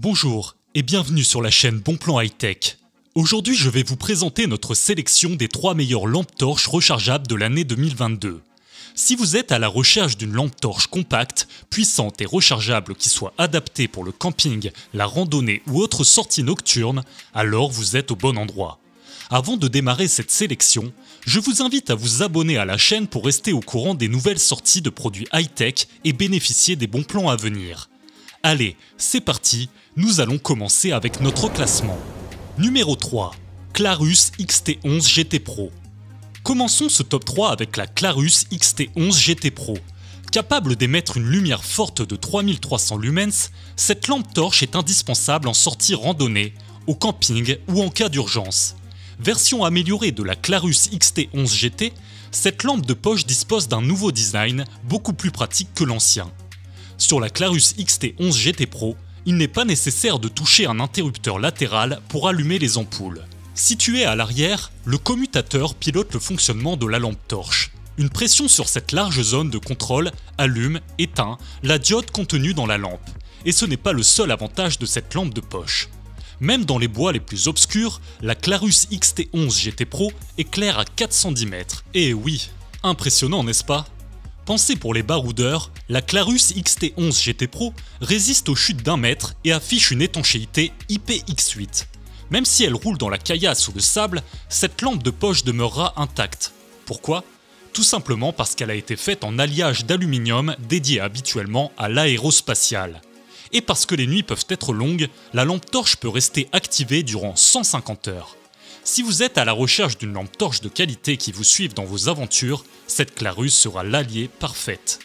Bonjour et bienvenue sur la chaîne Bonplan High-Tech. Aujourd'hui je vais vous présenter notre sélection des 3 meilleures lampes torches rechargeables de l'année 2022. Si vous êtes à la recherche d'une lampe torche compacte, puissante et rechargeable qui soit adaptée pour le camping, la randonnée ou autre sortie nocturne, alors vous êtes au bon endroit. Avant de démarrer cette sélection, je vous invite à vous abonner à la chaîne pour rester au courant des nouvelles sorties de produits high-tech et bénéficier des bons plans à venir. Allez, c'est parti, nous allons commencer avec notre classement. Numéro 3, Clarus XT11 GT Pro. Commençons ce top 3 avec la Clarus XT11 GT Pro. Capable d'émettre une lumière forte de 3300 lumens, cette lampe torche est indispensable en sortie randonnée, au camping ou en cas d'urgence. Version améliorée de la Clarus XT11 GT, cette lampe de poche dispose d'un nouveau design beaucoup plus pratique que l'ancien. Sur la Clarus XT11 GT Pro, il n'est pas nécessaire de toucher un interrupteur latéral pour allumer les ampoules. Situé à l'arrière, le commutateur pilote le fonctionnement de la lampe torche. Une pression sur cette large zone de contrôle allume, éteint la diode contenue dans la lampe. Et ce n'est pas le seul avantage de cette lampe de poche. Même dans les bois les plus obscurs, la Clarus XT11 GT Pro éclaire à 410 mètres. Et oui, impressionnant n'est-ce pas ? Pensée pour les baroudeurs, la Clarus XT11 GT Pro résiste aux chutes d'1 mètre et affiche une étanchéité IPX8. Même si elle roule dans la caillasse ou le sable, cette lampe de poche demeurera intacte. Pourquoi ? Tout simplement parce qu'elle a été faite en alliage d'aluminium dédié habituellement à l'aérospatiale. Et parce que les nuits peuvent être longues, la lampe torche peut rester activée durant 150 heures. Si vous êtes à la recherche d'une lampe torche de qualité qui vous suive dans vos aventures, cette Clarus sera l'allié parfaite.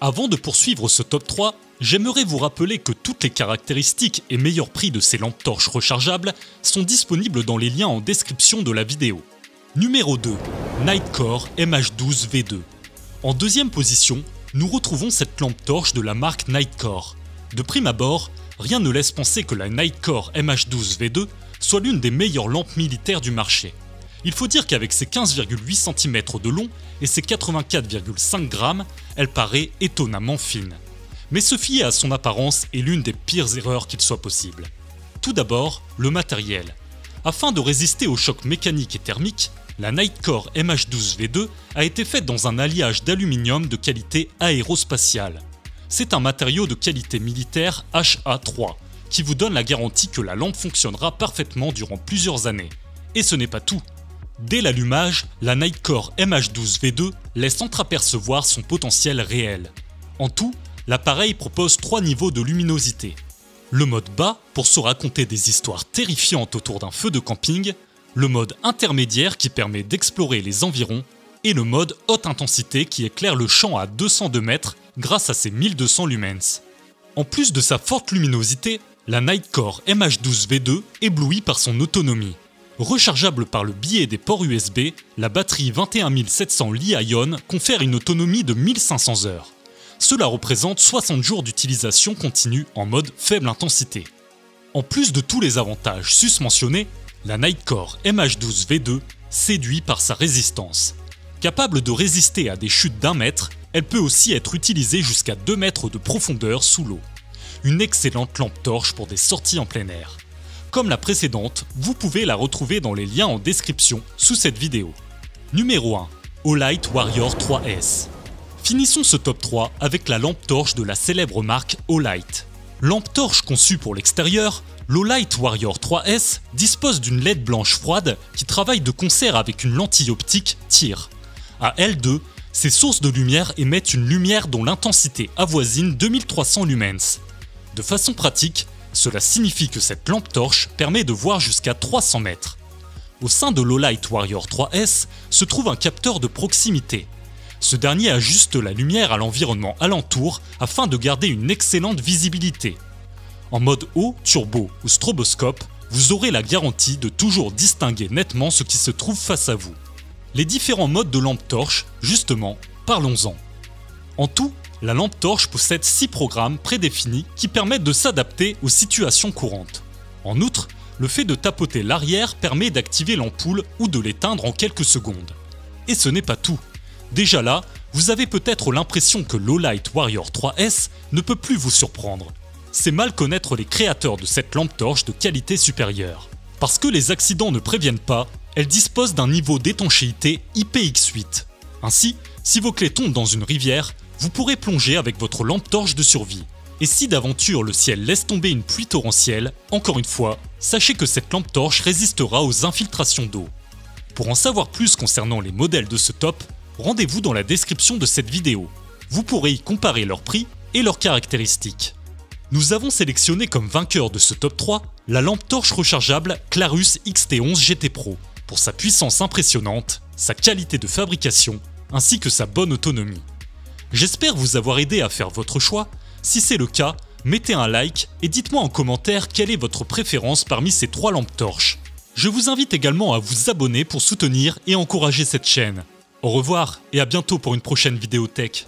Avant de poursuivre ce top 3, j'aimerais vous rappeler que toutes les caractéristiques et meilleurs prix de ces lampes torches rechargeables sont disponibles dans les liens en description de la vidéo. Numéro 2, Nightcore MH12 V2. En deuxième position, nous retrouvons cette lampe torche de la marque Nightcore. De prime abord, rien ne laisse penser que la Nightcore MH12 V2 soit l'une des meilleures lampes militaires du marché. Il faut dire qu'avec ses 15,8 cm de long et ses 84,5 grammes, elle paraît étonnamment fine. Mais se fier à son apparence est l'une des pires erreurs qu'il soit possible. Tout d'abord, le matériel. Afin de résister aux chocs mécaniques et thermiques, la Nightcore MH12 V2 a été faite dans un alliage d'aluminium de qualité aérospatiale. C'est un matériau de qualité militaire HA3 qui vous donne la garantie que la lampe fonctionnera parfaitement durant plusieurs années. Et ce n'est pas tout. Dès l'allumage, la Nightcore MH12 V2 laisse entreapercevoir son potentiel réel. En tout, l'appareil propose 3 niveaux de luminosité. Le mode bas pour se raconter des histoires terrifiantes autour d'un feu de camping, le mode intermédiaire qui permet d'explorer les environs, et le mode haute intensité qui éclaire le champ à 202 mètres grâce à ses 1200 lumens. En plus de sa forte luminosité, la Nightcore MH12 V2 éblouit par son autonomie. Rechargeable par le biais des ports USB, la batterie 21700 Li-ion confère une autonomie de 1500 heures. Cela représente 60 jours d'utilisation continue en mode faible intensité. En plus de tous les avantages susmentionnés, la Nightcore MH12 V2 séduit par sa résistance. Capable de résister à des chutes d'1 mètre, elle peut aussi être utilisée jusqu'à 2 mètres de profondeur sous l'eau. Une excellente lampe torche pour des sorties en plein air. Comme la précédente, vous pouvez la retrouver dans les liens en description sous cette vidéo. Numéro 1, Olight Warrior 3S. Finissons ce top 3 avec la lampe torche de la célèbre marque Olight. Lampe torche conçue pour l'extérieur, l'Olight Warrior 3S dispose d'une LED blanche froide qui travaille de concert avec une lentille optique TIR. À L2, ces sources de lumière émettent une lumière dont l'intensité avoisine 2300 lumens. De façon pratique, cela signifie que cette lampe torche permet de voir jusqu'à 300 mètres. Au sein de l'Olight Warrior 3S se trouve un capteur de proximité. Ce dernier ajuste la lumière à l'environnement alentour afin de garder une excellente visibilité. En mode haut, turbo ou stroboscope, vous aurez la garantie de toujours distinguer nettement ce qui se trouve face à vous. Les différents modes de lampe torche, justement, parlons-en. En tout, la lampe torche possède 6 programmes prédéfinis qui permettent de s'adapter aux situations courantes. En outre, le fait de tapoter l'arrière permet d'activer l'ampoule ou de l'éteindre en quelques secondes. Et ce n'est pas tout. Déjà là, vous avez peut-être l'impression que l'Olight Warrior 3S ne peut plus vous surprendre. c'est mal connaître les créateurs de cette lampe torche de qualité supérieure. Parce que les accidents ne préviennent pas, elle dispose d'un niveau d'étanchéité IPX8. Ainsi, si vos clés tombent dans une rivière, vous pourrez plonger avec votre lampe torche de survie. Et si d'aventure le ciel laisse tomber une pluie torrentielle, encore une fois, sachez que cette lampe torche résistera aux infiltrations d'eau. Pour en savoir plus concernant les modèles de ce top, rendez-vous dans la description de cette vidéo. Vous pourrez y comparer leurs prix et leurs caractéristiques. Nous avons sélectionné comme vainqueur de ce top 3 la lampe torche rechargeable Clarus XT11 GT Pro pour sa puissance impressionnante, sa qualité de fabrication ainsi que sa bonne autonomie. J'espère vous avoir aidé à faire votre choix. Si c'est le cas, mettez un like et dites-moi en commentaire quelle est votre préférence parmi ces 3 lampes torches. Je vous invite également à vous abonner pour soutenir et encourager cette chaîne. Au revoir et à bientôt pour une prochaine vidéo tech.